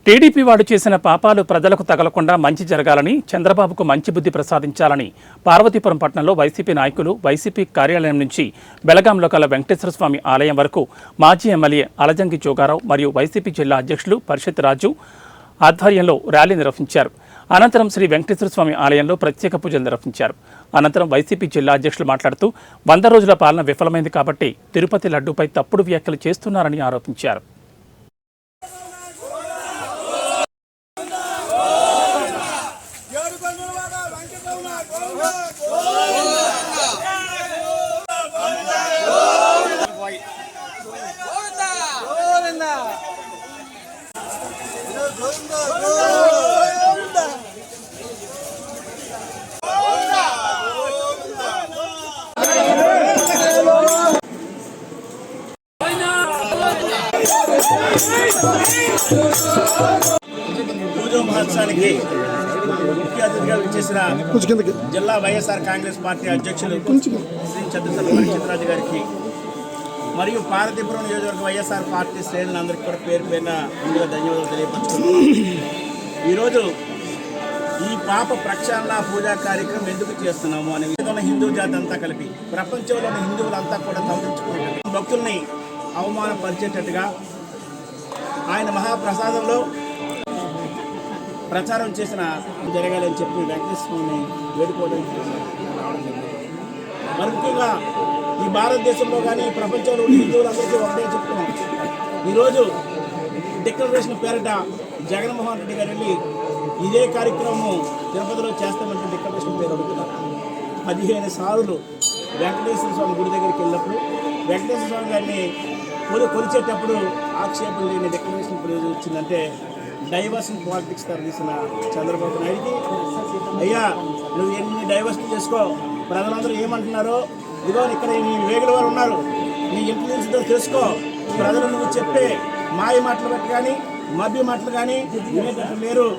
TDP వాడు చేసిన పాపాలు ప్రజలకు తగలకుండా మంచి జరగాలని, చంద్రబాబుకు మంచి బుద్ధి ప్రసాదించాలని పార్వతీపురం పట్టణంలో వైసీపీ నాయకులు వైసీపీ కార్యాలయం నుంచి బెళగాంలో కల వెంకటేశ్వర స్వామి ఆలయం వరకు మాజీ ఎమ్మెల్యే అలజంగి జోగారావు మరియు వైసీపీ జిల్లా అధ్యక్షులు పరిషత్ రాజు ఆధ్వర్యంలో ర్యాలీ నిర్వహించారు. అనంతరం శ్రీ వెంకటేశ్వర స్వామి ఆలయంలో ప్రత్యేక పూజలు నిర్వహించారు. అనంతరం వైసీపీ జిల్లా అధ్యక్షులు మాట్లాడుతూ 100 రోజుల పాలన విఫలమైంది కాబట్టి తిరుపతి లడ్డూపై తప్పుడు వ్యాఖ్యలు చేస్తున్నారని ఆరోపించారు. పూజా మహోత్సవానికి ముఖ్య అతిథిగా విచ్చేసిన జిల్లా వైఎస్ఆర్ కాంగ్రెస్ పార్టీ అధ్యక్షులు శ్రీ చంద్రశేఖర్ పరిషత్ గారికి మరియు పార్వతీపురం నియోజకవర్గ వైఎస్ఆర్ పార్టీ శ్రేణులందరికీ కూడా పేరు పేరున ముందుగా ధన్యవాదాలు తెలియపరుచుకున్నాం. ఈరోజు ఈ పాప ప్రక్షాళన పూజా కార్యక్రమం ఎందుకు చేస్తున్నాము అనే విధంగా హిందూ జాతి అంతా కలిపి ప్రపంచంలోని హిందువులంతా కూడా తలదించుకున్నట్టు భక్తుల్ని అవమానపరిచేటట్టుగా ఆయన మహాప్రసాదంలో ప్రచారం చేసిన జరగాలని చెప్పి వెంకటేశ్వరుని వేడుకోవడానికి రావడం జరిగింది. మరి ముఖ్యంగా ఈ భారతదేశంలో కానీ ప్రపంచంలో హిందువులందరికీ ఒకటే చెప్తున్నాం. ఈరోజు డిక్లరేషన్ పేరిట జగన్మోహన్ రెడ్డి గారు వెళ్ళి ఇదే కార్యక్రమం తిరుపతిలో చేస్తామంటే డిక్లరేషన్ పేరు అడుగుతున్నారు. 15 సార్లు వెంకటేశ్వర స్వామి గుడి దగ్గరికి వెళ్ళినప్పుడు వెంకటేశ్వర స్వామి గారిని కొలిచేటప్పుడు ఆక్షేపం లేని డిక్లరేషన్ పేరు వచ్చిందంటే డైవర్షన్ పాలిటిక్స్ తరలిసిన చంద్రబాబు నాయుడికి, అయ్యా నువ్వు ఎన్ని డైవర్షన్ చేసుకో, ప్రజలందరూ ఏమంటున్నారో ఇదిగో ఇక్కడ నీ వేగుల వారు ఉన్నారు, నీ ఇన్ఫ్లుయెన్స్తో తెలుసుకో, ప్రజలు నువ్వు చెప్పే మాయ మాటలు బట్టి కానీ మభ్య మాటలు కానీ వినేటట్టు లేరు,